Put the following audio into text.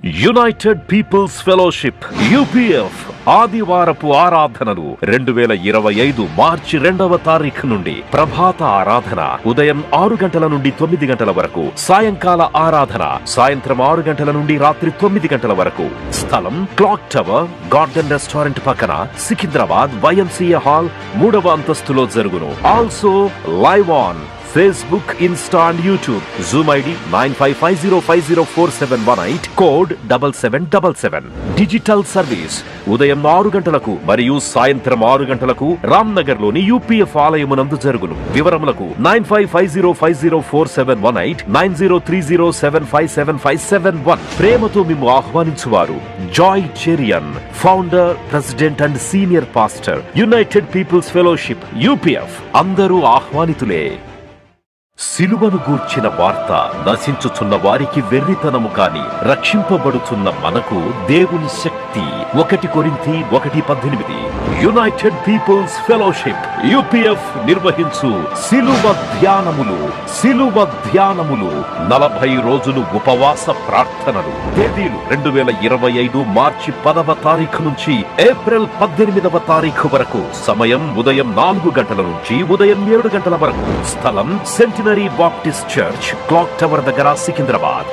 United people's fellowship UPF ఆదివారపు ఆరాధనలు 2025 మార్చి 2వ తారీఖు నుండి ప్రభాత ఆరాధన ఉదయం 6 గంటల నుండి 9 గంటల వరకు, సాయంకాల ఆరాధన సాయంత్రం 6 గంటల నుండి రాత్రి 9 గంటల వరకు. స్థలం క్లాక్ టవర్ గార్డెన్ రెస్టారెంట్ పక్కన, సికింద్రాబాద్ YMCA హాల్ 3వ అంతస్తులో జరుగును. Also live on Facebook, Insta and YouTube. Zoom ID 9550504718, code 7777. Digital service ఉదయం 6 గంటలకు మరియు సాయంత్రం 6 గంటలకు రామ్నగర్ లోని UPF ఆలయమునందు జరుగును. వివరములకు 9550504718, 9030757571. ప్రేమతో మేము ఆహ్వానించువారు Joy Cherian, founder, president and senior pastor, united people's fellowship UPF. అందరూ ఆహ్వానితులే. సిలువను గూర్చిన వార్త నశించుచున్న వారికి వెర్రితనము కాని, రక్షింపబడుచున్న మనకు దేవుని శక్తి. 1 కొరింథీ 1:18. యునైటెడ్ పీపుల్స్ ఫెలోషిప్ UPF నిర్వహించు సిలువ ధ్యానములు 40 రోజులు ఉపవాస ప్రార్థనలు. తేదీలు 2025 మార్చి 10వ తారీఖు నుంచి ఏప్రిల్ 18వ తారీఖు వరకు. సమయం ఉదయం 4 గంటల నుంచి ఉదయం 7 గంటల వరకు. స్థలం centenary Baptist church, clock tower దగ్గర, సికింద్రాబాద్.